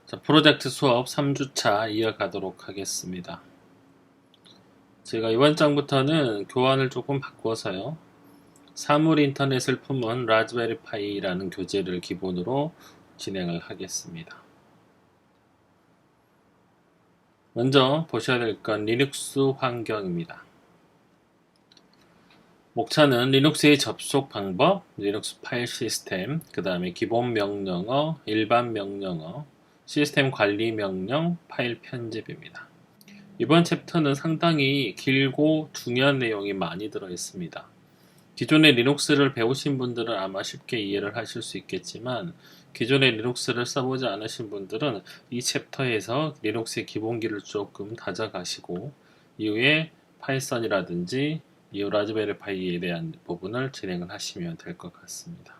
자, 프로젝트 수업 3주차 이어가도록 하겠습니다. 제가 이번 장부터는 교환을 조금 바꿔서요. 사물 인터넷을 품은 라즈베리 파이라는 교재를 기본으로 진행을 하겠습니다. 먼저 보셔야 될 건 리눅스 환경입니다. 목차는 리눅스의 접속 방법, 리눅스 파일 시스템, 그 다음에 기본 명령어, 일반 명령어, 시스템 관리 명령, 파일 편집입니다. 이번 챕터는 상당히 길고 중요한 내용이 많이 들어 있습니다. 기존의 리눅스를 배우신 분들은 아마 쉽게 이해를 하실 수 있겠지만 기존의 리눅스를 써보지 않으신 분들은 이 챕터에서 리눅스의 기본기를 조금 다져가시고 이후에 파이썬이라든지 이후 라즈베리 파이에 대한 부분을 진행을 하시면 될 것 같습니다.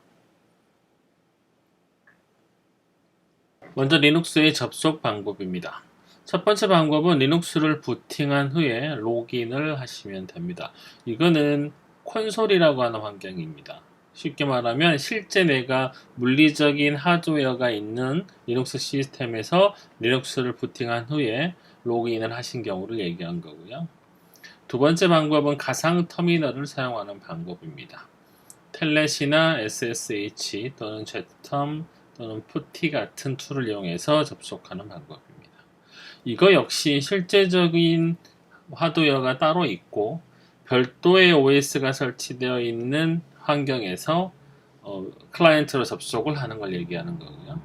먼저 리눅스의 접속 방법입니다. 첫 번째 방법은 리눅스를 부팅한 후에 로그인을 하시면 됩니다. 이거는 콘솔이라고 하는 환경입니다. 쉽게 말하면 실제 내가 물리적인 하드웨어가 있는 리눅스 시스템에서 리눅스를 부팅한 후에 로그인을 하신 경우를 얘기한 거고요. 두 번째 방법은 가상 터미널을 사용하는 방법입니다. 텔넷이나 SSH 또는 제텀 또는 푸티 같은 툴을 이용해서 접속하는 방법입니다. 이거 역시 실제적인 하드웨어가 따로 있고 별도의 OS가 설치되어 있는 환경에서 클라이언트로 접속을 하는 걸 얘기하는 거고요.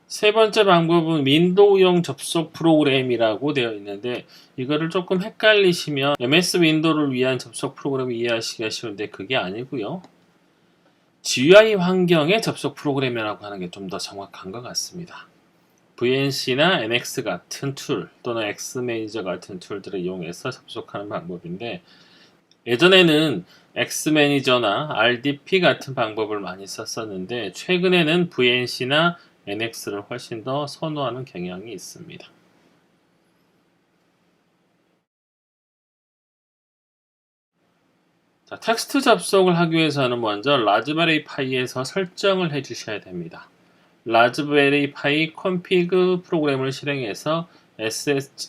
세 번째 방법은 윈도우용 접속 프로그램이라고 되어 있는데 이거를 조금 헷갈리시면 MS 윈도우를 위한 접속 프로그램을 이해하시기가 쉬운데 그게 아니고요. GUI 환경의 접속 프로그램이라고 하는 게 좀 더 정확한 것 같습니다. VNC나 NX 같은 툴 또는 X매니저 같은 툴들을 이용해서 접속하는 방법인데 예전에는 X매니저나 RDP 같은 방법을 많이 썼었는데 최근에는 VNC나 NX를 훨씬 더 선호하는 경향이 있습니다. 자, 텍스트 접속을 하기 위해서는 먼저 라즈베리 파이에서 설정을 해 주셔야 됩니다. 라즈베리 파이 콘피그 프로그램을 실행해서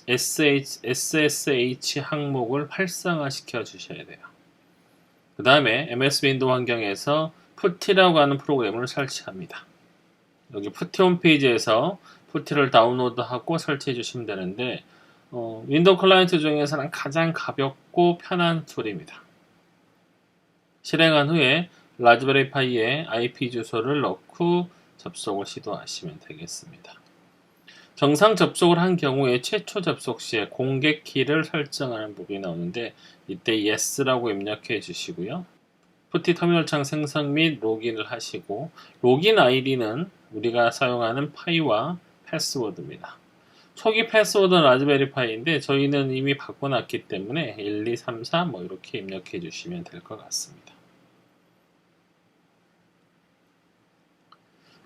SSH 항목을 활성화시켜 주셔야 돼요. 그 다음에 MS 윈도우 환경에서 푸티라고 하는 프로그램을 설치합니다. 여기 푸티 홈페이지에서 푸티를 다운로드하고 설치해 주시면 되는데 윈도우 클라이언트 중에서는 가장 가볍고 편한 툴입니다. 실행한 후에 라즈베리 파이에 IP 주소를 넣고 접속을 시도하시면 되겠습니다. 정상 접속을 한 경우에 최초 접속 시에 공개 키를 설정하는 부분이 나오는데 이때 yes라고 입력해 주시고요. 푸티 터미널 창 생성 및 로그인을 하시고 로그인 아이디는 우리가 사용하는 파이와 패스워드입니다. 초기 패스워드는 라즈베리 파이인데 저희는 이미 바꿔놨기 때문에 1, 2, 3, 4 이렇게 입력해 주시면 될 것 같습니다.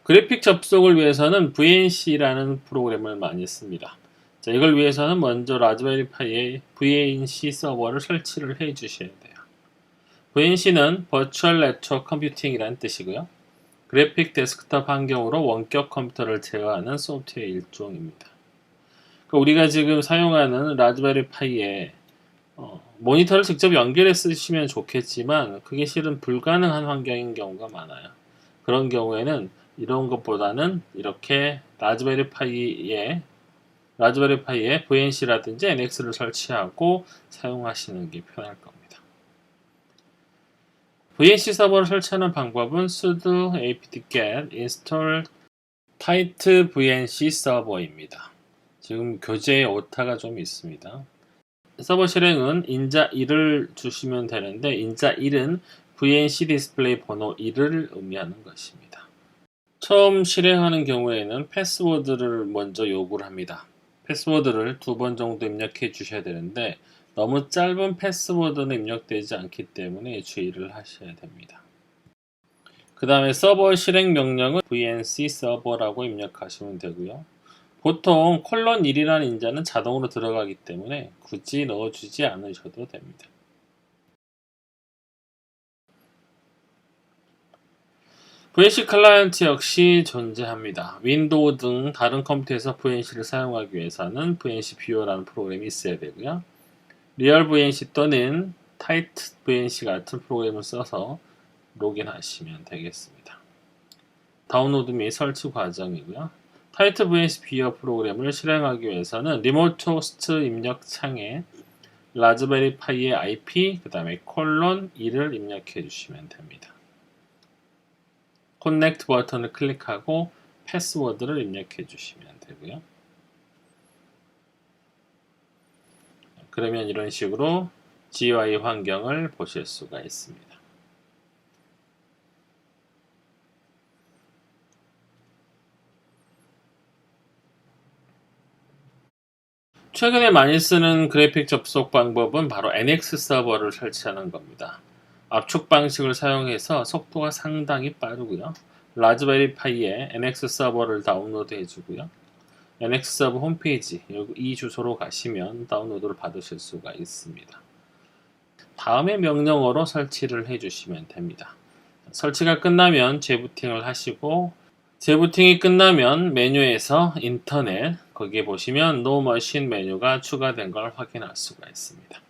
그래픽 접속을 위해서는 VNC라는 프로그램을 많이 씁니다. 자, 이걸 위해서는 먼저 라즈베리 파이에 VNC 서버를 설치를 해 주셔야 돼요. VNC는 Virtual Network Computing이라는 뜻이고요. 그래픽 데스크톱 환경으로 원격 컴퓨터를 제어하는 소프트웨어 일종입니다. 그러니까 우리가 지금 사용하는 라즈베리 파이에 모니터를 직접 연결해 쓰시면 좋겠지만 그게 실은 불가능한 환경인 경우가 많아요. 그런 경우에는 이런 것보다는 이렇게 라즈베리 파이에 VNC라든지 NX를 설치하고 사용하시는 게 편할 겁니다. VNC 서버를 설치하는 방법은 sudo apt-get install tight VNC 서버입니다. 지금 교재에 오타가 좀 있습니다. 서버 실행은 인자 1을 주시면 되는데 인자 1은 VNC 디스플레이 번호 1을 의미하는 것입니다. 처음 실행하는 경우에는 패스워드를 먼저 요구를 합니다. 패스워드를 2번 정도 입력해 주셔야 되는데 너무 짧은 패스워드는 입력되지 않기 때문에 주의를 하셔야 됩니다. 그 다음에 서버 실행 명령은 VNC 서버라고 입력하시면 되고요. 보통 콜론 1이라는 인자는 자동으로 들어가기 때문에 굳이 넣어주지 않으셔도 됩니다. VNC 클라이언트 역시 존재합니다. 윈도우 등 다른 컴퓨터에서 VNC를 사용하기 위해서는 VNC 뷰어라는 프로그램이 있어야 되고요. 리얼 VNC 또는 타이트 VNC 같은 프로그램을 써서 로그인하시면 되겠습니다. 다운로드 및 설치 과정이고요. 타이트 VNC 뷰어 프로그램을 실행하기 위해서는 리모트 호스트 입력 창에 라즈베리 파이의 IP 그 다음에 :2를 입력해 주시면 됩니다. 커넥트 버튼을 클릭하고 패스워드를 입력해 주시면 되고요. 그러면 이런 식으로 GUI 환경을 보실 수가 있습니다. 최근에 많이 쓰는 그래픽 접속 방법은 바로 NX 서버를 설치하는 겁니다. 압축 방식을 사용해서 속도가 상당히 빠르고요. 라즈베리 파이에 NX 서버를 다운로드 해주고요. NX 서버 홈페이지 이 주소로 가시면 다운로드를 받으실 수가 있습니다. 다음에 명령어로 설치를 해주시면 됩니다. 설치가 끝나면 재부팅을 하시고 재부팅이 끝나면 메뉴에서 인터넷 거기에 보시면 No Machine 메뉴가 추가된 걸 확인할 수가 있습니다.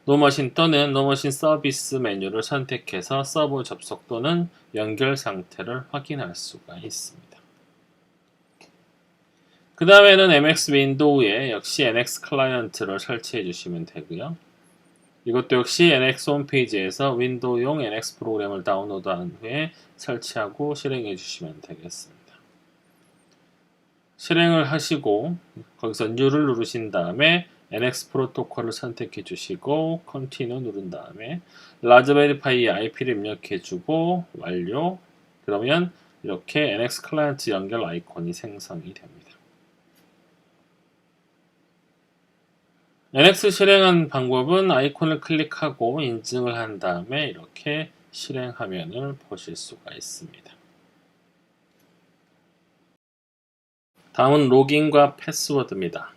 No Machine 또는 No Machine 서비스 메뉴를 선택해서 서버 접속 또는 연결 상태를 확인할 수가 있습니다. 그 다음에는 MX 윈도우에 역시 NX 클라이언트를 설치해 주시면 되고요. 이것도 역시 NX 홈페이지에서 윈도우용 NX 프로그램을 다운로드한 후에 설치하고 실행해 주시면 되겠습니다. 실행을 하시고 거기서 New를 누르신 다음에 NX 프로토콜을 선택해 주시고 Continue 누른 다음에 라즈베리 파이 IP를 입력해 주고 완료. 그러면 이렇게 NX 클라이언트 연결 아이콘이 생성이 됩니다. NX 실행한 방법은 아이콘을 클릭하고 인증을 한 다음에 이렇게 실행 화면을 보실 수가 있습니다. 다음은 로깅과 패스워드입니다.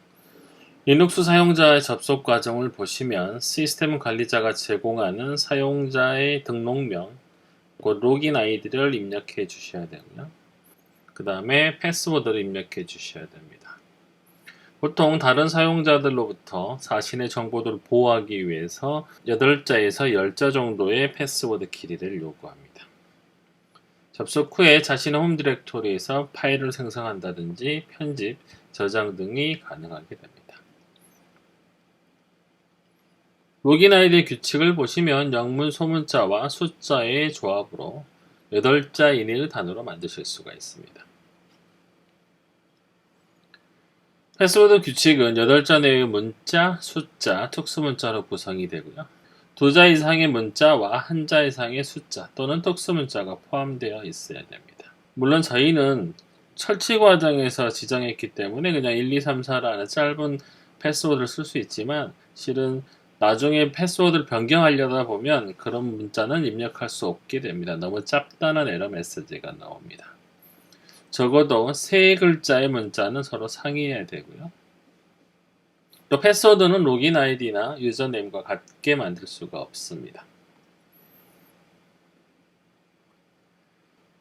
리눅스 사용자의 접속 과정을 보시면 시스템 관리자가 제공하는 사용자의 등록명, 그 로깅 아이디를 입력해 주셔야 되고요. 그 다음에 패스워드를 입력해 주셔야 됩니다. 보통 다른 사용자들로부터 자신의 정보들을 보호하기 위해서 8자에서 10자 정도의 패스워드 길이를 요구합니다. 접속 후에 자신의 홈 디렉토리에서 파일을 생성한다든지 편집, 저장 등이 가능하게 됩니다. 로깅 아이디의 규칙을 보시면 영문 소문자와 숫자의 조합으로 8자 이내의 단어로 만드실 수가 있습니다. 패스워드 규칙은 8자 내의 문자, 숫자, 특수문자로 구성이 되고요. 2자 이상의 문자와 1자 이상의 숫자 또는 특수문자가 포함되어 있어야 됩니다. 물론 저희는 설치 과정에서 지정했기 때문에 그냥 1, 2, 3, 4라는 짧은 패스워드를 쓸 수 있지만 실은 나중에 패스워드를 변경하려다 보면 그런 문자는 입력할 수 없게 됩니다. 너무 짭단한 에러 메시지가 나옵니다. 적어도 3글자의 문자는 서로 상의해야 되고요. 또 패스워드는 로깅 아이디나 유저네임과 같게 만들 수가 없습니다.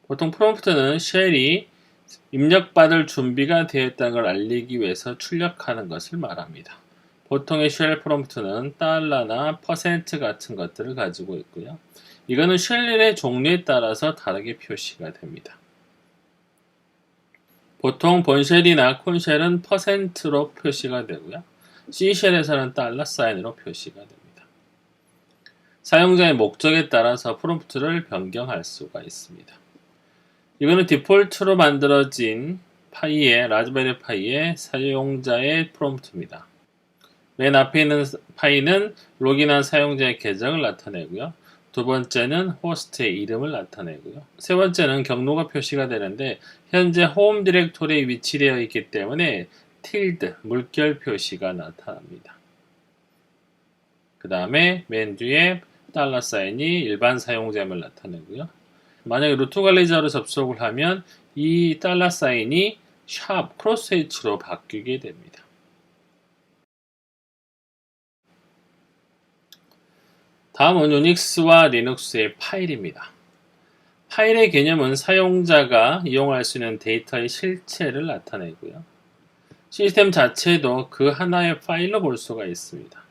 보통 프롬프트는 쉘이 입력받을 준비가 되었다는 걸 알리기 위해서 출력하는 것을 말합니다. 보통의 쉘 프롬프트는 달러나 퍼센트 같은 것들을 가지고 있고요. 이거는 쉘의 종류에 따라서 다르게 표시가 됩니다. 보통 본쉘이나 콘쉘은 퍼센트로 표시가 되고요. C쉘에서는 달러 사인으로 표시가 됩니다. 사용자의 목적에 따라서 프롬프트를 변경할 수가 있습니다. 이거는 디폴트로 만들어진 라즈베리 파이의 사용자의 프롬프트입니다. 맨 앞에 있는 파이는 로그인한 사용자의 계정을 나타내고요. 두 번째는 호스트의 이름을 나타내고요. 세 번째는 경로가 표시가 되는데 현재 홈 디렉토리에 위치되어 있기 때문에 틸드, 물결 표시가 나타납니다. 그 다음에 맨 뒤에 달러 사인이 일반 사용자임을 나타내고요. 만약에 루트 관리자로 접속을 하면 이 달러 사인이 샵 크로스 H로 바뀌게 됩니다. 다음은 유닉스와 리눅스의 파일입니다. 파일의 개념은 사용자가 이용할 수 있는 데이터의 실체를 나타내고요. 시스템 자체도 그 하나의 파일로 볼 수가 있습니다.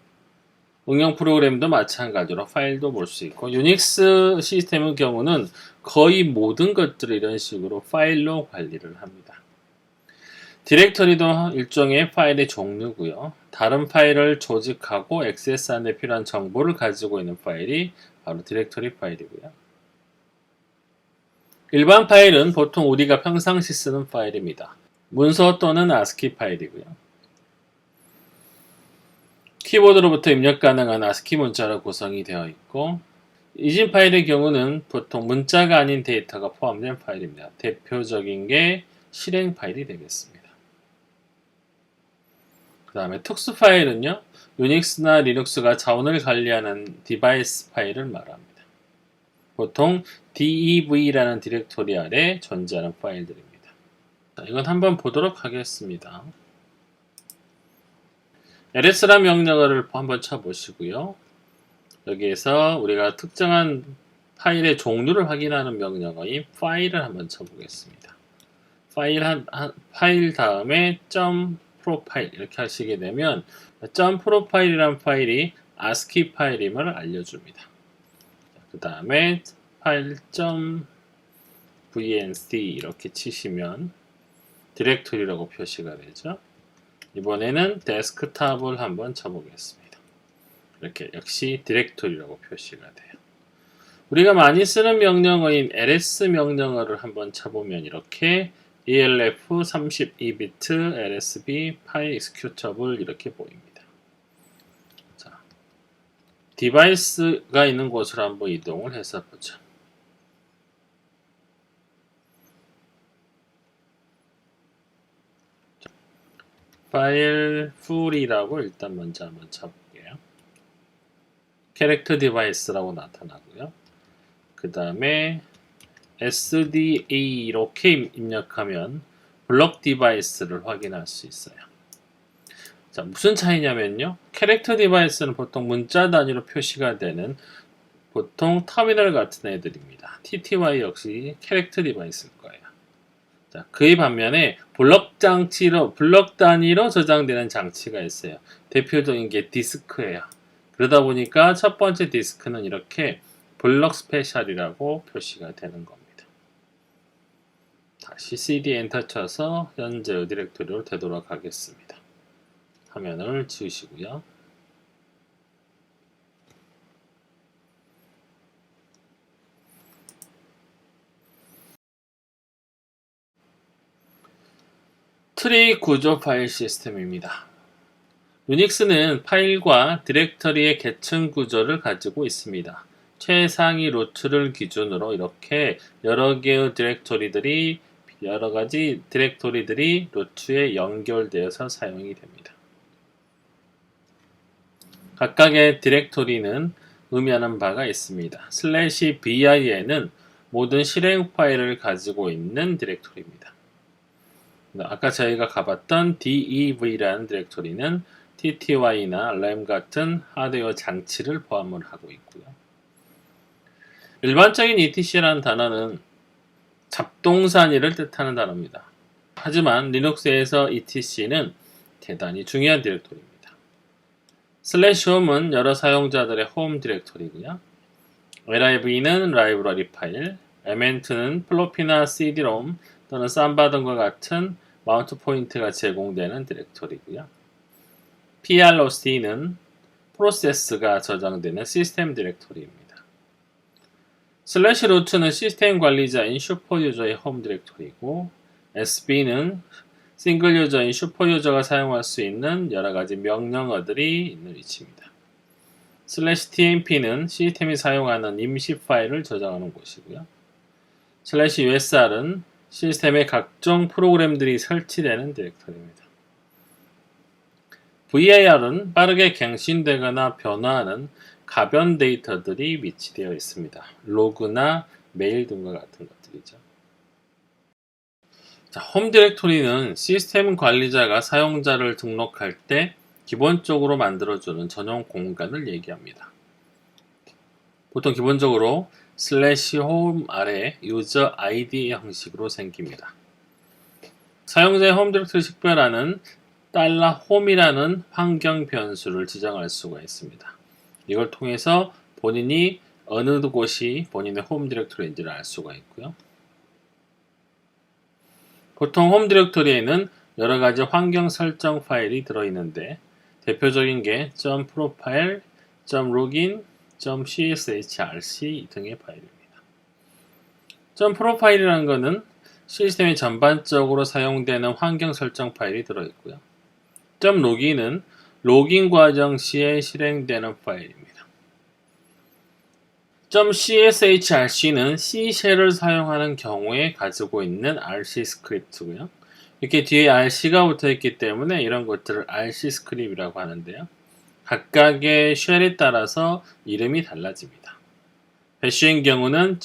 응용 프로그램도 마찬가지로 파일도 볼 수 있고, 유닉스 시스템의 경우는 거의 모든 것들을 이런 식으로 파일로 관리를 합니다. 디렉터리도 일종의 파일의 종류고요. 다른 파일을 조직하고 액세스하는 데 필요한 정보를 가지고 있는 파일이 바로 디렉터리 파일이고요. 일반 파일은 보통 우리가 평상시 쓰는 파일입니다. 문서 또는 ASCII 파일이고요. 키보드로부터 입력 가능한 ASCII 문자로 구성이 되어 있고, 이진 파일의 경우는 보통 문자가 아닌 데이터가 포함된 파일입니다. 대표적인 게 실행 파일이 되겠습니다. 그 다음에 특수 파일은요, 유닉스나 리눅스가 자원을 관리하는 디바이스 파일을 말합니다. 보통 dev라는 디렉토리 아래 존재하는 파일들입니다. 자, 이건 한번 보도록 하겠습니다. ls라는 명령어를 한번 쳐보시고요. 여기에서 우리가 특정한 파일의 종류를 확인하는 명령어인 파일을 한번 쳐보겠습니다. 파일 다음에 .profile 이렇게 하시게 되면 .profile이라는 파일이 ASCII 파일임을 알려줍니다. 그 다음에 파일 .vnc 이렇게 치시면 디렉토리라고 표시가 되죠. 이번에는 데스크탑을 한번 쳐보겠습니다. 이렇게 역시 디렉토리라고 표시가 돼요. 우리가 많이 쓰는 명령어인 ls 명령어를 한번 쳐보면 이렇게 elf 32비트 lsb 파일 executable 이렇게 보입니다. 자, 디바이스가 있는 곳으로 한번 이동을 해서 보죠. 파일 풀이라고 일단 먼저 한번 쳐볼게요. 캐릭터 디바이스라고 나타나고요. 그 다음에 SDA 이렇게 입력하면 블록 디바이스를 확인할 수 있어요. 자, 무슨 차이냐면요. 캐릭터 디바이스는 보통 문자 단위로 표시가 되는 보통 터미널 같은 애들입니다. TTY 역시 캐릭터 디바이스일 거예요. 자, 그에 반면에 블록 단위로 저장되는 장치가 있어요. 대표적인 게 디스크예요. 그러다 보니까 첫 번째 디스크는 이렇게 블록 스페셜이라고 표시가 되는 겁니다. 다시 cd 엔터 쳐서 현재의 디렉토리로 되돌아가겠습니다. 화면을 지우시고요. 트리 구조 파일 시스템입니다. 유닉스는 파일과 디렉터리의 계층 구조를 가지고 있습니다. 최상위 루트를 기준으로 이렇게 여러 가지 디렉토리들이 루트에 연결되어서 사용이 됩니다. 각각의 디렉토리는 의미하는 바가 있습니다. /bin은 모든 실행 파일을 가지고 있는 디렉토리입니다. 아까 저희가 가봤던 dev라는 디렉토리는 TTY나 RAM 같은 하드웨어 장치를 포함을 하고 있고요. 일반적인 etc라는 단어는 잡동사니를 뜻하는 단어입니다. 하지만 리눅스에서 etc는 대단히 중요한 디렉토리입니다. /home은 여러 사용자들의 홈 디렉토리고요. liv는 라이브러리 파일, mnt는 플로피나 cd-rom 또는 삼바 등과 같은 마운트 포인트가 제공되는 디렉토리고요. proc는 프로세스가 저장되는 시스템 디렉토리입니다. /root는 시스템 관리자인 슈퍼유저의 홈 디렉토리고, sb는 싱글 유저인 슈퍼유저가 사용할 수 있는 여러가지 명령어들이 있는 위치입니다. /tmp는 시스템이 사용하는 임시 파일을 저장하는 곳이고요. /usr은 시스템에 각종 프로그램들이 설치되는 디렉토리입니다. VAR은 빠르게 갱신되거나 변화하는 가변 데이터들이 위치되어 있습니다. 로그나 메일 등과 같은 것들이죠. 자, 홈 디렉토리는 시스템 관리자가 사용자를 등록할 때 기본적으로 만들어주는 전용 공간을 얘기합니다. 보통 기본적으로 /home 아래 유저 아이디 형식으로 생깁니다. 사용자의 홈 디렉토리 식별하는 $home이라는 환경 변수를 지정할 수가 있습니다. 이걸 통해서 본인이 어느 곳이 본인의 홈 디렉토리인지를 알 수가 있고요. 보통 홈 디렉토리에는 여러 가지 환경 설정 파일이 들어있는데 대표적인 게 .profile, .login, .cshrc 등의 파일입니다. .profile이라는 것은 시스템에 전반적으로 사용되는 환경 설정 파일이 들어있고요. .login은 로깅 과정 시에 실행되는 파일입니다. .cshrc는 C쉘을 사용하는 경우에 가지고 있는 RC 스크립트고요. 이렇게 뒤에 RC가 붙어있기 때문에 이런 것들을 RC 스크립트라고 하는데요. 각각의 쉘에 따라서 이름이 달라집니다. 배쉬인 경우는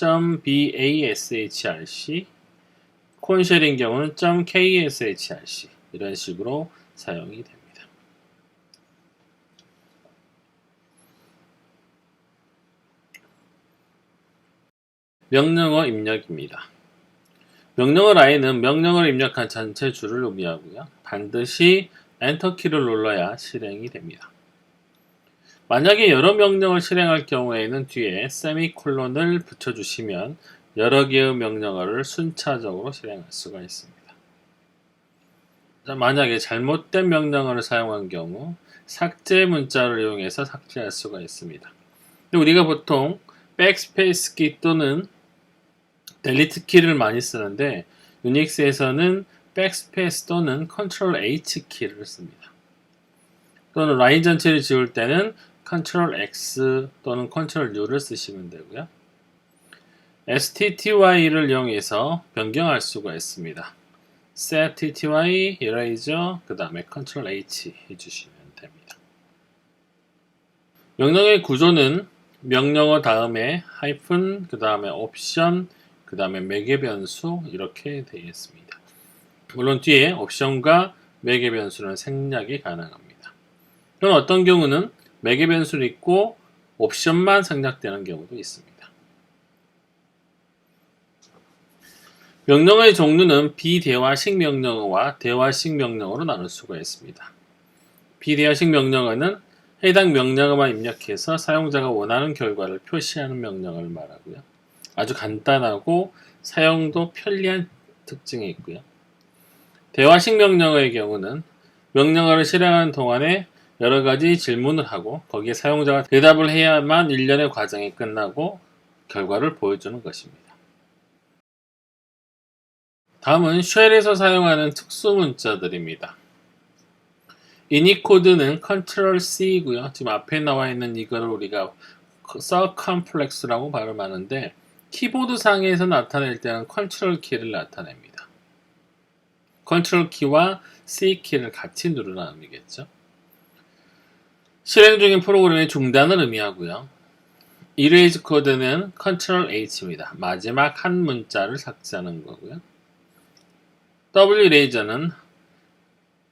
.bashrc, 콘쉘인 경우는 .kshrc 이런 식으로 사용이 됩니다. 명령어 입력입니다. 명령어 라인은 명령어를 입력한 전체 줄을 의미하고요. 반드시 엔터키를 눌러야 실행이 됩니다. 만약에 여러 명령을 실행할 경우에는 뒤에 세미콜론을 붙여주시면 여러 개의 명령어를 순차적으로 실행할 수가 있습니다. 만약에 잘못된 명령어를 사용한 경우 삭제 문자를 이용해서 삭제할 수가 있습니다. 우리가 보통 백스페이스 키 또는 델리트 키를 많이 쓰는데 유닉스에서는 백스페이스 또는 컨트롤 H 키를 씁니다. 또는 라인 전체를 지울 때는 컨트롤 X 또는 컨트롤 U를 쓰시면 되고요. stty를 이용해서 변경할 수가 있습니다. set tty, eraser, 그 다음에 컨트롤 H 해주시면 됩니다. 명령의 구조는 명령어 다음에 하이픈, 그 다음에 옵션, 그 다음에 매개 변수 이렇게 되어 있습니다. 물론 뒤에 옵션과 매개 변수는 생략이 가능합니다. 또는 어떤 경우는 매개 변수를 있고 옵션만 생략되는 경우도 있습니다. 명령어의 종류는 비대화식 명령어와 대화식 명령어로 나눌 수가 있습니다. 비대화식 명령어는 해당 명령어만 입력해서 사용자가 원하는 결과를 표시하는 명령어를 말하고요. 아주 간단하고 사용도 편리한 특징이 있고요. 대화식 명령어의 경우는 명령어를 실행하는 동안에 여러 가지 질문을 하고 거기에 사용자가 대답을 해야만 일련의 과정이 끝나고 결과를 보여주는 것입니다. 다음은 쉘에서 사용하는 특수 문자들입니다. 이니코드는 컨트롤 C이고요. 지금 앞에 나와 있는 이거를 우리가 circumflex라고 발음하는데 키보드 상에서 나타낼 때는 컨트롤 키를 나타냅니다. 컨트롤 키와 C 키를 같이 누르라는 의미겠죠. 실행 중인 프로그램의 중단을 의미하고요. erase 코드는 컨트롤 H입니다. 마지막 한 문자를 삭제하는 거고요. W eraser는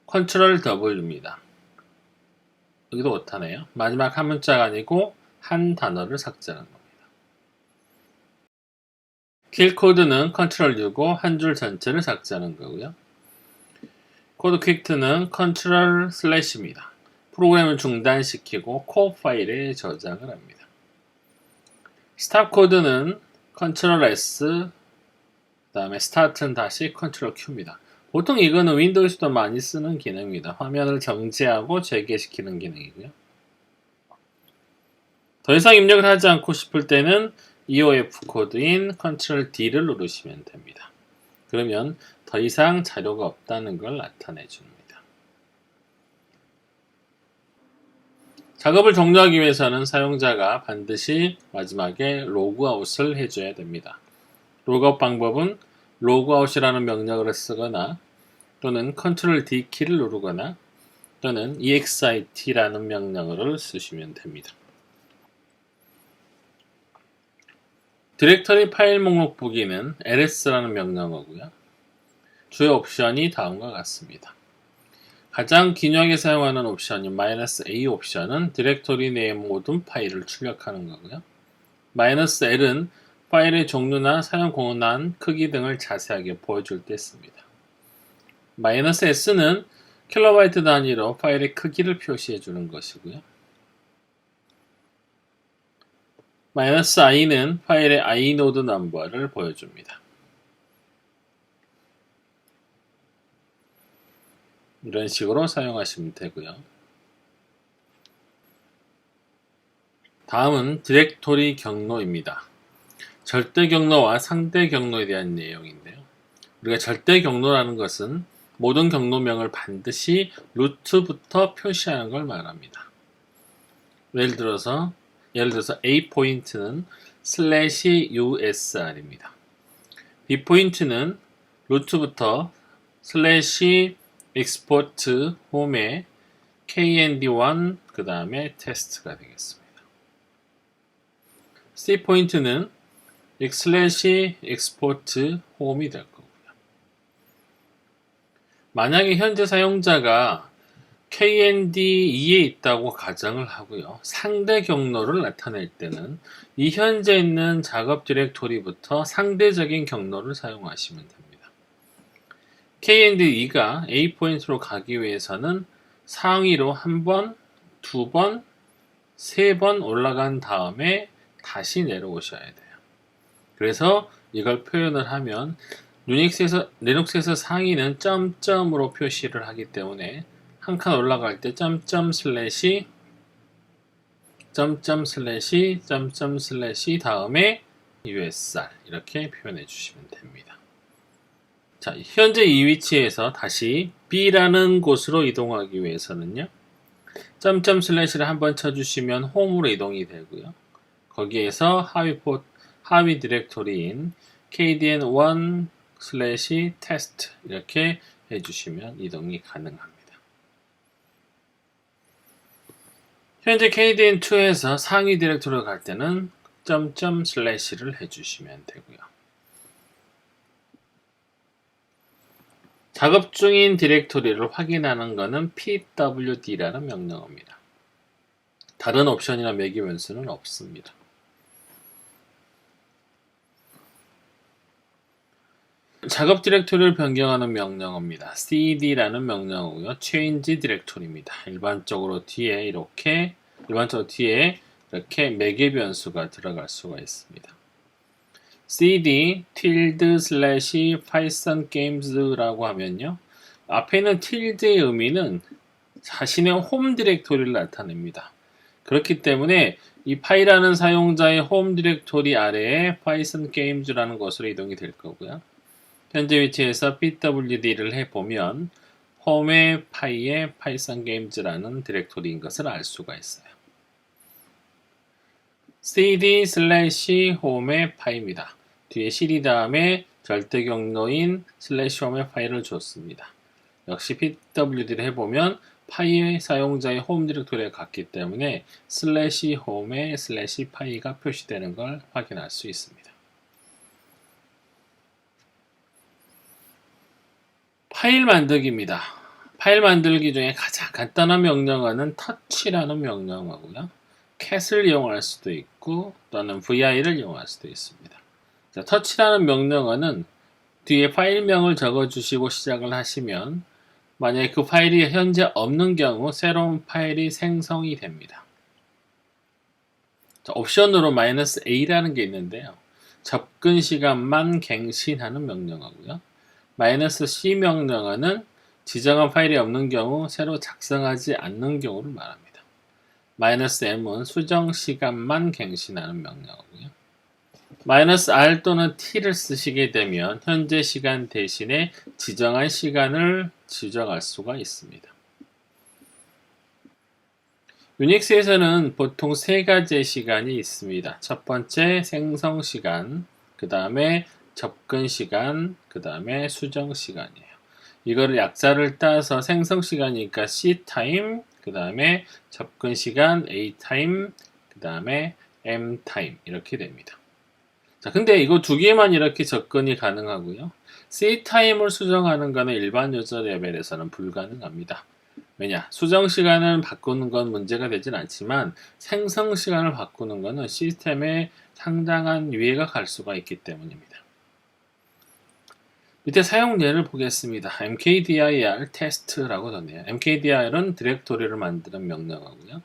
컨트롤 W입니다. 여기도 못하네요. 마지막 한 문자가 아니고 한 단어를 삭제하는 겁니다. kill 코드는 컨트롤 U고 한 줄 전체를 삭제하는 거고요. 코드 퀵트는 컨트롤 슬래시입니다. 프로그램을 중단시키고 코어 파일에 저장을 합니다. 스탑 코드는 컨트롤 S, 그 다음에 스타트는 다시 컨트롤 Q입니다. 보통 이거는 윈도우에서도 많이 쓰는 기능입니다. 화면을 정지하고 재개시키는 기능이고요. 더 이상 입력을 하지 않고 싶을 때는 EOF 코드인 컨트롤 D를 누르시면 됩니다. 그러면 더 이상 자료가 없다는 걸 나타내 줍니다. 작업을 종료하기 위해서는 사용자가 반드시 마지막에 로그아웃을 해줘야 됩니다. 로그아웃 방법은 로그아웃이라는 명령어를 쓰거나 또는 컨트롤 D 키를 누르거나 또는 exit라는 명령어를 쓰시면 됩니다. 디렉터리 파일 목록 보기는 ls라는 명령어고요. 주요 옵션이 다음과 같습니다. 가장 기념하게 사용하는 옵션인 -a 옵션은 디렉토리 내의 모든 파일을 출력하는 거고요. -l은 파일의 종류나 사용 권한, 크기 등을 자세하게 보여줄 때 씁니다. -s는 킬로바이트 단위로 파일의 크기를 표시해 주는 것이고요. -i는 파일의 inode 넘버를 보여줍니다. 이런 식으로 사용하시면 되고요. 다음은 디렉토리 경로입니다. 절대 경로와 상대 경로에 대한 내용인데요. 우리가 절대 경로라는 것은 모든 경로명을 반드시 루트부터 표시하는 걸 말합니다. 예를 들어서 A 포인트는 /usr입니다. B 포인트는 루트부터 /export home의 knd1 그 다음에 test가 되겠습니다. C 포인트는 /export home이 될 거고요. 만약에 현재 사용자가 KND2에 있다고 가정을 하고요. 상대 경로를 나타낼 때는 이 현재 있는 작업 디렉토리부터 상대적인 경로를 사용하시면 됩니다. KND2가 A 포인트로 가기 위해서는 상위로 한 번, 두 번, 세 번 올라간 다음에 다시 내려오셔야 돼요. 그래서 이걸 표현을 하면 리눅스에서 상위는 점점으로 표시를 하기 때문에 한 칸 올라갈 때 점점 슬래시 다음에 usr 이렇게 표현해 주시면 됩니다. 자, 현재 이 위치에서 다시 B라는 곳으로 이동하기 위해서는요. 점점 슬래시를 한번 쳐주시면 홈으로 이동이 되고요. 거기에서 하위 디렉토리인 kdn1/test 이렇게 해주시면 이동이 가능합니다. 현재 kdn2에서 상위 디렉토리로 갈 때는 점점 슬래시를 해주시면 되고요. 작업 중인 디렉토리를 확인하는 것은 pwd라는 명령어입니다. 다른 옵션이나 매개 변수는 없습니다. 작업 디렉토리를 변경하는 명령어입니다. cd라는 명령어고요. change 디렉토리입니다. 일반적으로 뒤에 이렇게 매개 변수가 들어갈 수가 있습니다. cd ~python games라고 하면요. 앞에 있는 tilde의 의미는 자신의 홈 디렉토리를 나타냅니다. 그렇기 때문에 이 파이라는 사용자의 홈 디렉토리 아래에 python games라는 것으로 이동이 될 거고요. 현재 위치에서 pwd를 해보면 홈의 파이에 python games라는 디렉토리인 것을 알 수가 있어요. cd/home의 파이입니다. 뒤에 cd 다음에 절대 경로인 /home의 파일을 줬습니다. 역시 pwd를 해보면 파이의 사용자의 홈 디렉토리에 갔기 때문에 /home의 /파이가 표시되는 걸 확인할 수 있습니다. 파일 만들기입니다. 파일 만들기 중에 가장 간단한 명령어는 touch라는 명령어고요. cat을 이용할 수도 있고 또는 vi를 이용할 수도 있습니다. 자, touch라는 명령어는 뒤에 파일명을 적어주시고 시작을 하시면 만약에 그 파일이 현재 없는 경우 새로운 파일이 생성이 됩니다. 자, 옵션으로 -a라는 게 있는데요. 접근 시간만 갱신하는 명령어고요. -c 명령어는 지정한 파일이 없는 경우 새로 작성하지 않는 경우를 말합니다. -m은 수정 시간만 갱신하는 명령어고요. -r 또는 t를 쓰시게 되면 현재 시간 대신에 지정한 시간을 지정할 수가 있습니다. 유닉스에서는 보통 세 가지의 시간이 있습니다. 첫 번째 생성 시간, 그 다음에 접근 시간, 그 다음에 수정 시간이에요. 이거를 약자를 따서 생성 시간이니까 ctime, 그 다음에 접근 시간 atime, 그 다음에 mtime 이렇게 됩니다. 자, 근데 이거 두 개만 이렇게 접근이 가능하고요. ctime을 수정하는 거는 일반 유저 레벨에서는 불가능합니다. 왜냐? 수정 시간을 바꾸는 건 문제가 되진 않지만 생성 시간을 바꾸는 것은 시스템에 상당한 위해가 갈 수가 있기 때문입니다. 밑에 사용 예를 보겠습니다. mkdir test라고 줬네요. mkdir은 디렉토리를 만드는 명령어고요.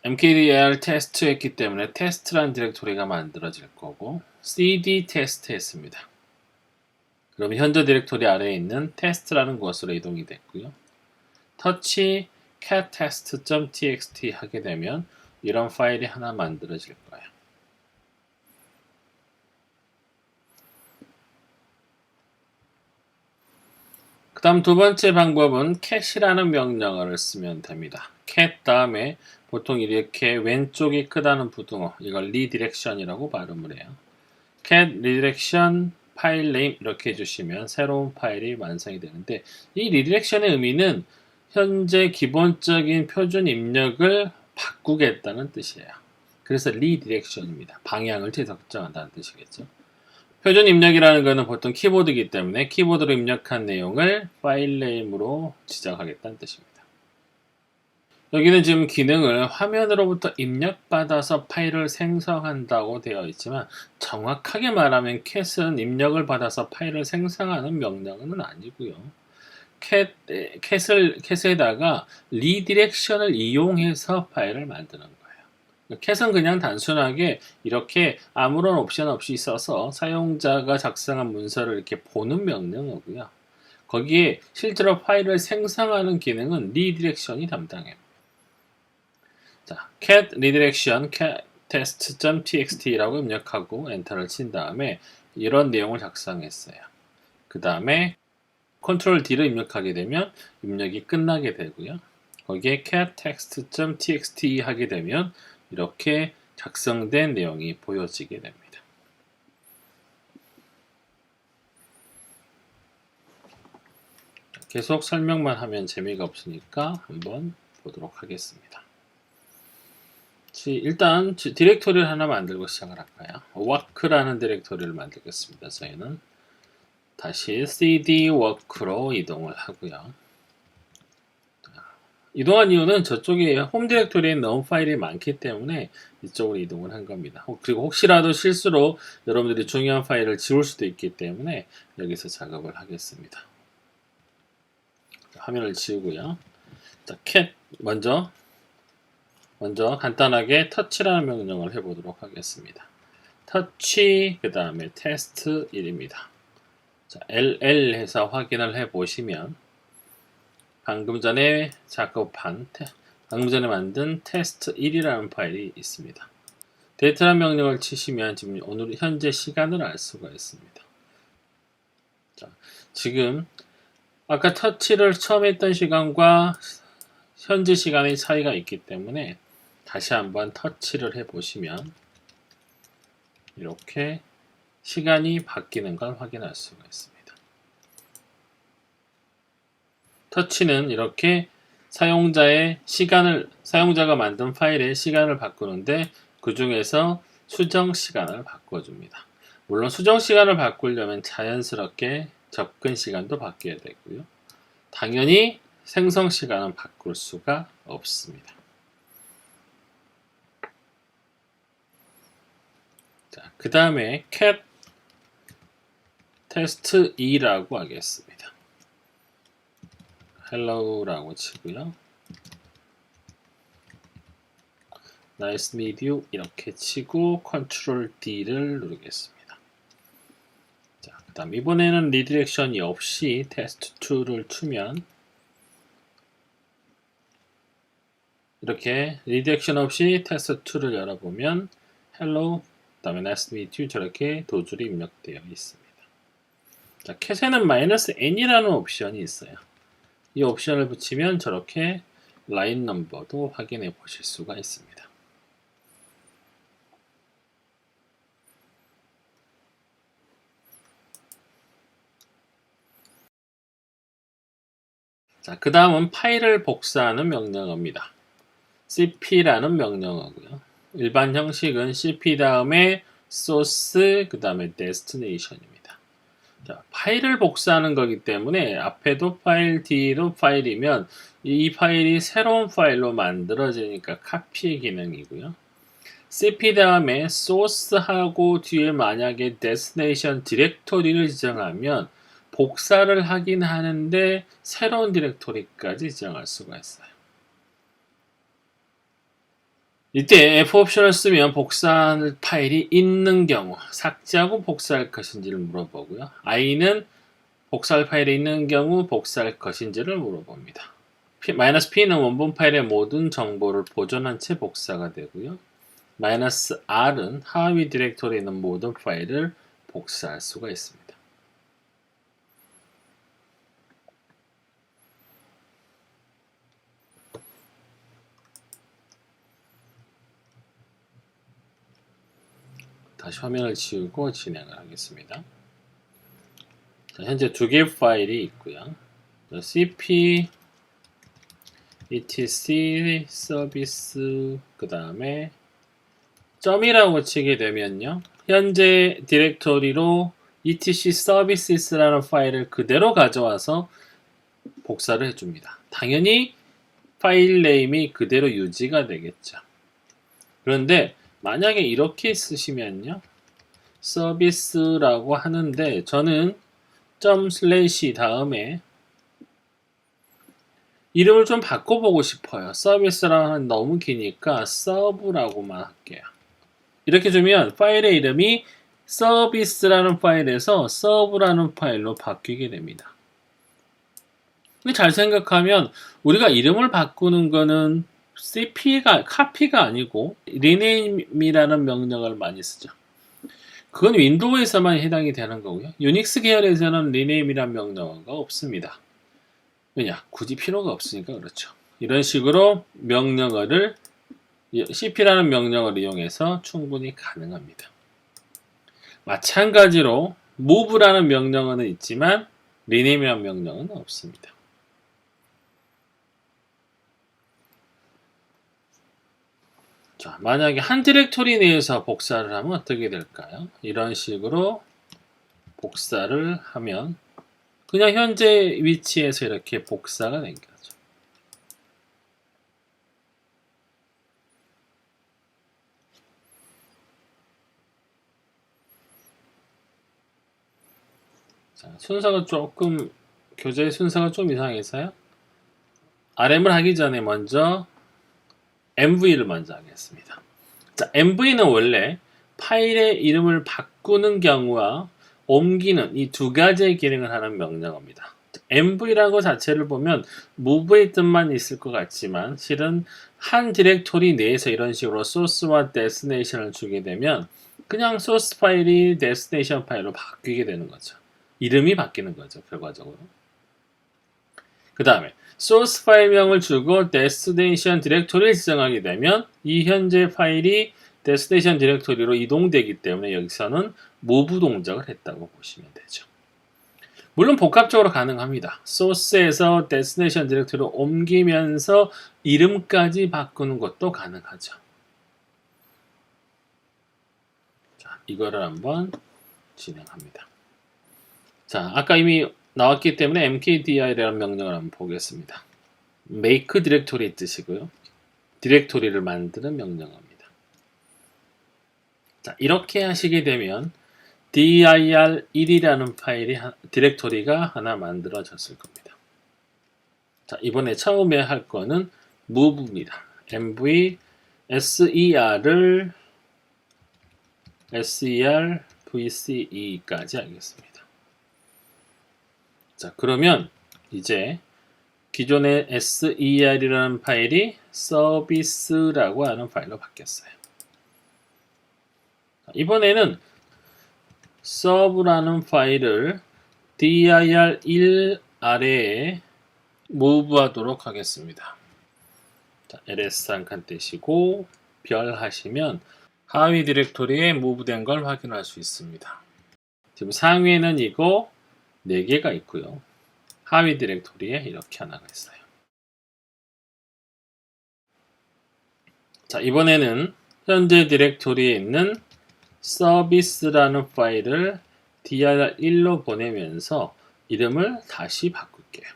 mkdir 테스트 했기 때문에 테스트란 디렉토리가 만들어질 거고 cd 테스트 했습니다. 그럼 현재 디렉토리 아래에 있는 테스트라는 곳으로 이동이 됐고요. touch cattest.txt 하게 되면 이런 파일이 하나 만들어질 거예요. 그 다음 두 번째 방법은 cat이라는 명령어를 쓰면 됩니다. cat 다음에 보통 이렇게 왼쪽이 크다는 부등호, 이걸 리디렉션이라고 발음을 해요. cat redirection 파일 name 이렇게 해주시면 새로운 파일이 완성이 되는데 이 리디렉션의 의미는 현재 기본적인 표준 입력을 바꾸겠다는 뜻이에요. 그래서 리디렉션입니다. 방향을 재설정한다는 뜻이겠죠. 표준 입력이라는 것은 보통 키보드이기 때문에 키보드로 입력한 내용을 파일 네임으로 지정하겠다는 뜻입니다. 여기는 지금 기능을 화면으로부터 입력받아서 파일을 생성한다고 되어 있지만 정확하게 말하면 cat은 입력을 받아서 파일을 생성하는 명령은 아니고요. cat에다가 리디렉션을 이용해서 파일을 만드는 거예요. cat은 그냥 단순하게 이렇게 아무런 옵션 없이 써서 사용자가 작성한 문서를 이렇게 보는 명령어고요. 거기에 실제로 파일을 생성하는 기능은 리디렉션이 담당해요. 자, cat redirection test.txt라고 입력하고 엔터를 친 다음에 이런 내용을 작성했어요. 그 다음에 Ctrl D를 입력하게 되면 입력이 끝나게 되고요. 거기에 cat text.txt 하게 되면 이렇게 작성된 내용이 보여지게 됩니다. 계속 설명만 하면 재미가 없으니까 한번 보도록 하겠습니다. 일단 디렉토리를 하나 만들고 시작을 할까요? work라는 디렉토리를 만들겠습니다. 저희는 다시 cd work로 이동을 하고요. 이동한 이유는 저쪽에 홈 디렉토리에 넣은 파일이 많기 때문에 이쪽으로 이동을 한 겁니다. 그리고 혹시라도 실수로 여러분들이 중요한 파일을 지울 수도 있기 때문에 여기서 작업을 하겠습니다. 화면을 지우고요. 자, cat 먼저 간단하게 touch라는 명령을 해보도록 하겠습니다. touch 그 다음에 test 1입니다. 자, ll 해서 확인을 해보시면 방금 전에 만든 test 1이라는 파일이 있습니다. 데이터란 명령을 치시면 지금 오늘 현재 시간을 알 수가 있습니다. 자, 지금 아까 터치를 처음 했던 시간과 현재 시간의 차이가 있기 때문에 다시 한번 터치를 해보시면 이렇게 시간이 바뀌는 걸 확인할 수가 있습니다. 터치는 이렇게 사용자가 만든 파일의 시간을 바꾸는데 그 중에서 수정 시간을 바꿔줍니다. 물론 수정 시간을 바꾸려면 자연스럽게 접근 시간도 바뀌어야 되고요. 당연히 생성 시간은 바꿀 수가 없습니다. 자, 그 다음에 cat test 2라고 하겠습니다. hello라고 치고요. nice meet you 이렇게 치고 Ctrl D를 누르겠습니다. 자, 그 다음 이번에는 리디렉션이 없이 test2를 추면 이렇게 리디렉션 없이 test2를 열어보면 hello 그 다음에 nice meet you 저렇게 두 줄이 입력되어 있습니다. 자, cat에는 -n이라는 옵션이 있어요. 이 옵션을 붙이면 저렇게 라인 넘버도 확인해 보실 수가 있습니다. 자, 그 다음은 파일을 복사하는 명령어입니다. cp라는 명령어고요. 일반 형식은 cp 다음에 source 그 다음에 destination입니다. 자, 파일을 복사하는 거기 때문에 앞에도 파일, 뒤로 파일이면 이 파일이 새로운 파일로 만들어지니까 카피의 기능이고요. cp 다음에 source하고 뒤에 만약에 destination 디렉토리를 지정하면 복사를 하긴 하는데 새로운 디렉토리까지 지정할 수가 있어요. 이때 F 옵션을 쓰면 복사할 파일이 있는 경우 삭제하고 복사할 것인지를 물어보고요. I는 복사할 파일이 있는 경우 복사할 것인지를 물어봅니다. -P는 원본 파일의 모든 정보를 보존한 채 복사가 되고요. -R은 하위 디렉토리에 있는 모든 파일을 복사할 수가 있습니다. 다시 화면을 지우고 진행을 하겠습니다. 자, 현재 두 개의 파일이 있고요. cp etc 서비스 그 다음에 점이라고 치게 되면요. 현재 디렉토리로 etc services라는 파일을 그대로 가져와서 복사를 해줍니다. 당연히 파일 네임이 그대로 유지가 되겠죠. 그런데 만약에 이렇게 쓰시면요. 서비스라고 하는데 저는 점 슬래시 다음에 이름을 좀 바꿔보고 싶어요. 서비스라는 너무 기니까 서브라고만 할게요. 이렇게 주면 파일의 이름이 서비스라는 파일에서 서브라는 파일로 바뀌게 됩니다. 근데 잘 생각하면 우리가 이름을 바꾸는 거는 cp가 카피가 아니고 rename이라는 명령을 많이 쓰죠. 그건 윈도우에서만 해당이 되는 거고요. 유닉스 계열에서는 rename이라는 명령어가 없습니다. 왜냐? 굳이 필요가 없으니까 그렇죠. 이런 식으로 명령어를 cp라는 명령어를 이용해서 충분히 가능합니다. 마찬가지로 move라는 명령어는 있지만 rename이라는 명령어는 없습니다. 자, 만약에 한 디렉토리 내에서 복사를 하면 어떻게 될까요? 이런 식으로 복사를 하면 그냥 현재 위치에서 이렇게 복사가 된 거죠. 자, 순서가 조금 교재의 순서가 좀 이상해서요. RM을 하기 전에 먼저 MV를 먼저 하겠습니다. 자, MV는 원래 파일의 이름을 바꾸는 경우와 옮기는 이 두 가지의 기능을 하는 명령어입니다. MV라고 자체를 보면 move의 뜻만 있을 것 같지만 실은 한 디렉토리 내에서 이런 식으로 소스와 데스티네이션을 주게 되면 그냥 소스 파일이 데스티네이션 파일로 바뀌게 되는 거죠. 이름이 바뀌는 거죠, 결과적으로. 그 다음에 소스 파일명을 주고 데스티네이션 디렉토리를 지정하게 되면 이 현재 파일이 데스티네이션 디렉토리로 이동되기 때문에 여기서는 move 동작을 했다고 보시면 되죠. 물론 복합적으로 가능합니다. 소스에서 데스티네이션 디렉토리로 옮기면서 이름까지 바꾸는 것도 가능하죠. 자, 이거를 한번 진행합니다. 자, 아까 이미 나왔기 때문에 mkdir이라는 명령을 한번 보겠습니다. make 디렉토리 뜻이고요. 디렉토리를 만드는 명령어입니다. 자, 이렇게 하시게 되면 dir1이라는 파일이 디렉토리가 하나 만들어졌을 겁니다. 자, 이번에 처음에 할 거는 move입니다. mv ser을 ser vce까지 하겠습니다. 자, 그러면 이제 기존의 ser이라는 파일이 서비스라고 하는 파일로 바뀌었어요. 이번에는 serve라는 파일을 dir1 아래에 무브하도록 하겠습니다. 자, ls 한 칸 떼시고 별 하시면 하위 디렉토리에 무브된 걸 확인할 수 있습니다. 지금 상위에는 이거 4개가 있고요. 하위 디렉토리에 이렇게 하나가 있어요. 자, 이번에는 현재 디렉토리에 있는 서비스라는 파일을 dir1로 보내면서 이름을 다시 바꿀게요.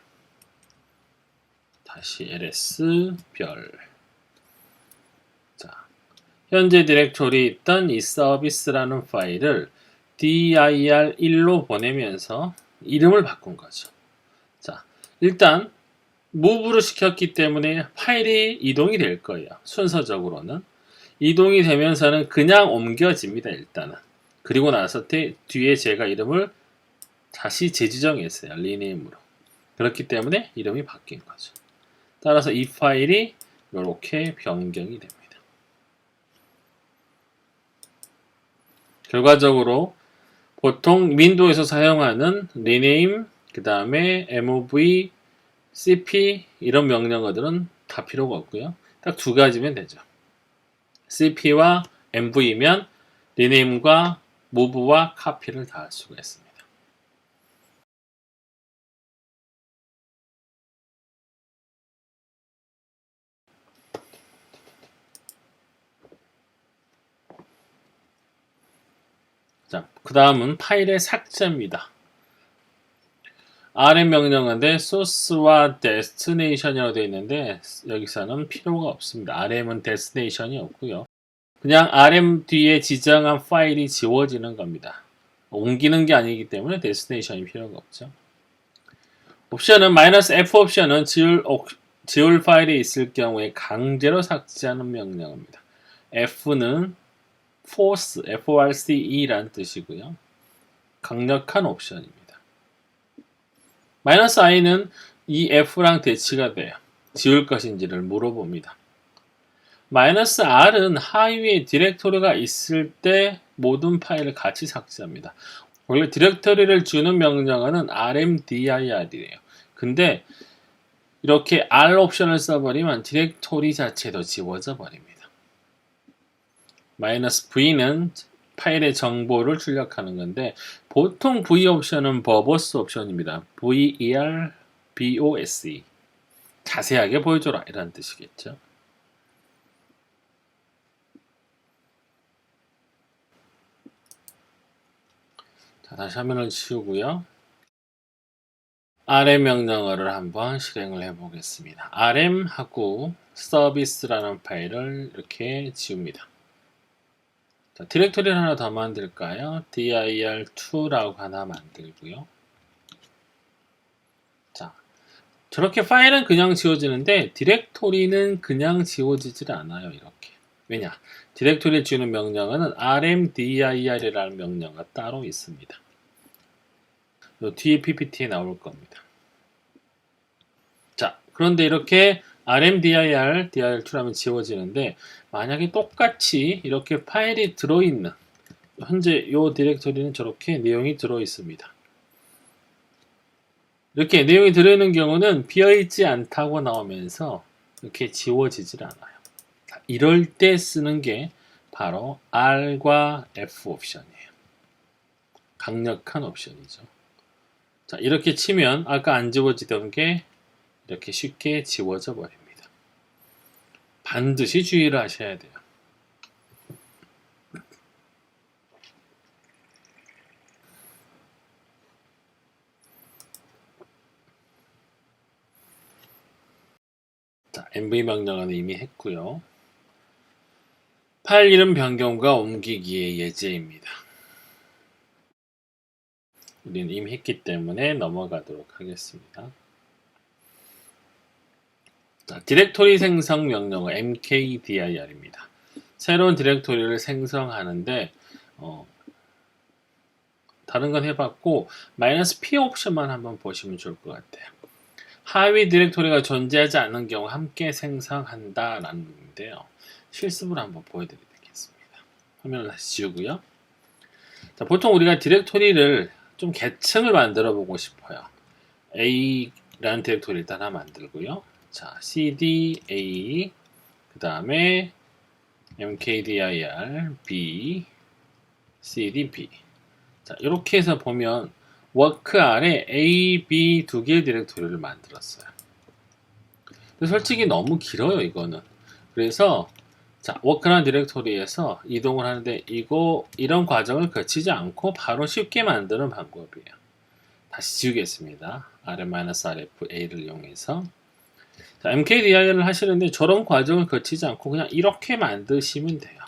다시 ls 별. 자, 현재 디렉토리에 있던 이 서비스라는 파일을 dir1로 보내면서 이름을 바꾼 거죠. 자, 일단 move를 시켰기 때문에 파일이 이동이 될 거예요. 순서적으로는. 이동이 되면서는 그냥 옮겨집니다. 일단은. 그리고 나서 뒤에 제가 이름을 다시 재지정했어요. 리네임으로. 그렇기 때문에 이름이 바뀐 거죠. 따라서 이 파일이 이렇게 변경이 됩니다. 결과적으로 보통 윈도우에서 사용하는 rename, 그 다음에 mov, cp 이런 명령어들은 다 필요가 없고요. 딱 두 가지면 되죠. cp와 mv면 rename과 move와 copy를 다 할 수가 있습니다. 자, 그 다음은 파일의 삭제입니다. rm 명령어인데 source와 destination이라고 되어 있는데 여기서는 필요가 없습니다. rm은 destination이 없고요. 그냥 rm 뒤에 지정한 파일이 지워지는 겁니다. 옮기는 게 아니기 때문에 destination이 필요가 없죠. 옵션은 -f 옵션은 지울 파일이 있을 경우에 강제로 삭제하는 명령어입니다. f는 force, force라는 뜻이고요. 강력한 옵션입니다. -i는 이 f랑 대치가 돼요. 지울 것인지를 물어봅니다. -r은 하위에 디렉토리가 있을 때 모든 파일을 같이 삭제합니다. 원래 디렉토리를 주는 명령어는 rmdir이에요. 근데 이렇게 r 옵션을 써버리면 디렉토리 자체도 지워져 버립니다. -v는 파일의 정보를 출력하는 건데 보통 v 옵션은 verbose 옵션입니다. ver, bose 자세하게 보여줘라 이런 뜻이겠죠. 자, 다시 화면을 치우고요. rm 명령어를 한번 실행을 해보겠습니다. rm하고 service라는 파일을 이렇게 지웁니다. 자, 디렉토리를 하나 더 만들까요? dir2라고 하나 만들고요. 자, 저렇게 파일은 그냥 지워지는데 디렉토리는 그냥 지워지질 않아요. 이렇게. 왜냐? 디렉토리를 지우는 명령어는 rmdir이라는 명령어가 따로 있습니다. 요 뒤에 PPT에 나올 겁니다. 자, 그런데 이렇게 rmdir, dir2라면 지워지는데 만약에 똑같이 이렇게 파일이 들어있는 현재 이 디렉토리는 저렇게 내용이 들어있습니다. 이렇게 내용이 들어있는 경우는 비어있지 않다고 나오면서 이렇게 지워지질 않아요. 자, 이럴 때 쓰는 게 바로 R과 F 옵션이에요. 강력한 옵션이죠. 자, 이렇게 치면 아까 안 지워지던 게 이렇게 쉽게 지워져 버립니다. 반드시 주의를 하셔야 돼요. 자, mv 명령어는 이미 했고요. 파일 이름 변경과 옮기기의 예제입니다. 우리는 이미 했기 때문에 넘어가도록 하겠습니다. 자, 디렉토리 생성 명령어 mkdir입니다. 새로운 디렉토리를 생성하는데 다른 건 해봤고 -p 옵션만 한번 보시면 좋을 것 같아요. 하위 디렉토리가 존재하지 않는 경우 함께 생성한다 라는 의미인데요. 실습을 한번 보여드리겠습니다. 화면을 다시 지우고요. 자, 보통 우리가 디렉토리를 좀 계층을 만들어 보고 싶어요. A라는 디렉토리 일단 하나 만들고요. 자, cd A 그 다음에 mkdir B cd B. 자, 이렇게 해서 보면 워크 아래 A, B 두 개의 디렉토리를 만들었어요. 근데 솔직히 너무 길어요, 이거는. 그래서 자, 워크라는 디렉토리에서 이동을 하는데 이런 과정을 거치지 않고 바로 쉽게 만드는 방법이에요. 다시 지우겠습니다. rm-rfa를 이용해서. 자, mkdir을 하시는데 저런 과정을 거치지 않고 그냥 이렇게 만드시면 돼요.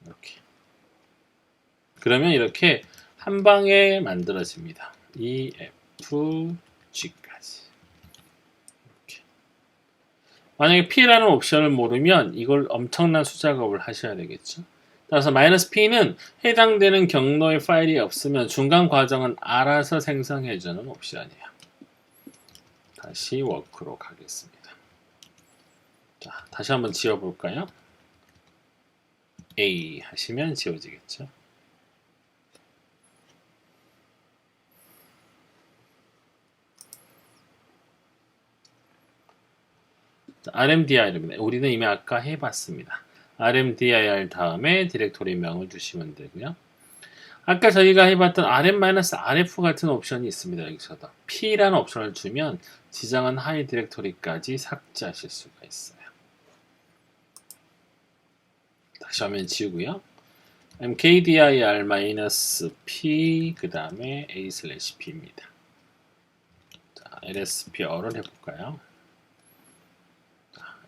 이렇게. 그러면 이렇게 한 방에 만들어집니다. EFG까지. 이렇게. 만약에 P라는 옵션을 모르면 이걸 엄청난 수작업을 하셔야 되겠죠. 따라서 "-P는 해당되는 경로의 파일이 없으면 중간 과정은 알아서 생성해주는 옵션이에요. 다시 워크로 가겠습니다. 자, 다시 한번 지워볼까요? A 하시면 지워지겠죠. rmdir입니다. 우리는 이미 아까 해봤습니다. rmdir 다음에 디렉토리명을 주시면 되고요. 아까 저희가 해봤던 rm-rf 같은 옵션이 있습니다. 여기서도 p라는 옵션을 주면 지정한 하위 디렉토리까지 삭제하실 수가 있어요. 다시 화면 지우고요. mkdir-p 그 다음에 a/p입니다. 자, lsp어를 해볼까요?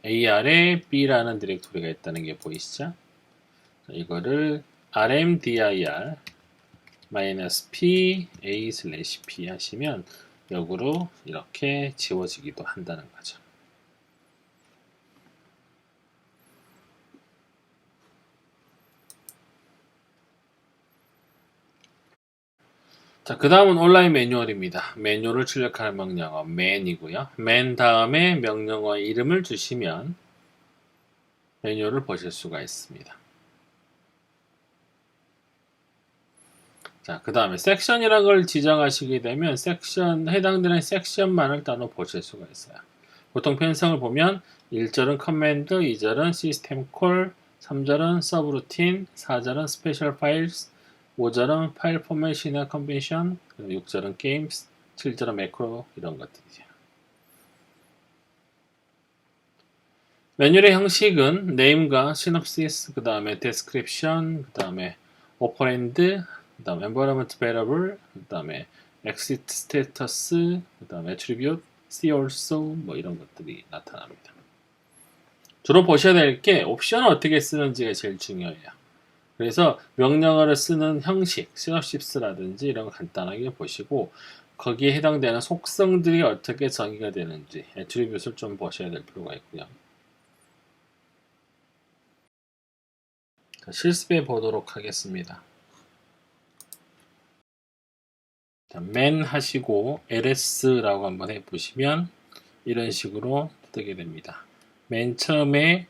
AR에 B라는 디렉토리가 있다는 게 보이시죠? 이거를 rmdir -p a/p 하시면 역으로 이렇게 지워지기도 한다는 거죠. 자, 그 다음은 온라인 매뉴얼입니다. 매뉴얼을 출력하는 명령어 man이고요. man 다음에 명령어 이름을 주시면 매뉴얼을 보실 수가 있습니다. 자, 그 다음에 섹션이라는 걸 지정하시게 되면 해당되는 섹션만을 따로 보실 수가 있어요. 보통 편성을 보면 1절은 커맨드, 2절은 시스템 콜, 3절은 서브루틴, 4절은 스페셜 파일스, 5절은 파일 포맷이나 컨벤션, 6절은 게임스, 7절은 매크로 이런 것들이죠. 매뉴얼의 형식은 name과 synopsis, 그 다음에 description, 그 다음에 operand, 그 다음에 environment variable, 그 다음에 exit status, 그 다음에 attribute, see also 뭐 이런 것들이 나타납니다. 주로 보셔야 될 게 옵션을 어떻게 쓰는지가 제일 중요해요. 그래서 명령어를 쓰는 형식, 시놉시스라든지 이런 거 간단하게 보시고 거기에 해당되는 속성들이 어떻게 정의가 되는지 애트리뷰트를 좀 보셔야 될 필요가 있고요. 자, 실습해 보도록 하겠습니다. man 하시고 ls라고 한번 해보시면 이런 식으로 뜨게 됩니다. 맨 처음에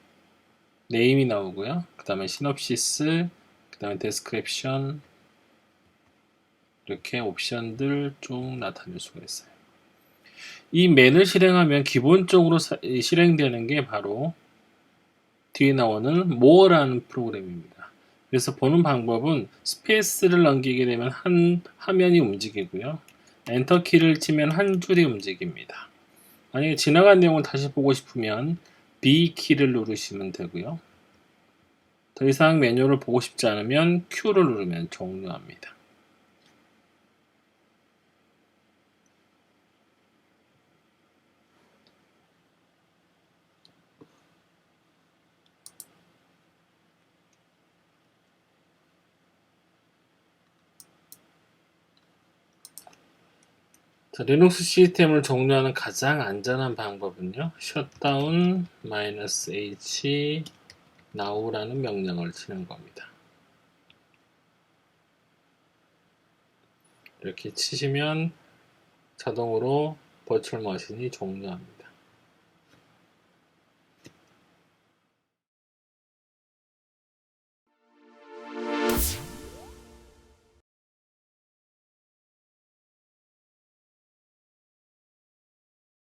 name이 나오고요. 그 다음에 시놉시스, 그 다음에 description 이렇게 옵션들 쭉 나타낼 수가 있어요. 이 man을 실행하면 기본적으로 실행되는 게 바로 뒤에 나오는 more라는 프로그램입니다. 그래서 보는 방법은 스페이스를 넘기게 되면 한 화면이 움직이고요. 엔터 키를 치면 한 줄이 움직입니다. 만약에 지나간 내용을 다시 보고 싶으면 B 키를 누르시면 되고요. 더 이상 메뉴를 보고 싶지 않으면 Q를 누르면 종료합니다. 자, 리눅스 시스템을 종료하는 가장 안전한 방법은요. shutdown -h now라는 명령을 치는 겁니다. 이렇게 치시면 자동으로 버추얼 머신이 종료합니다.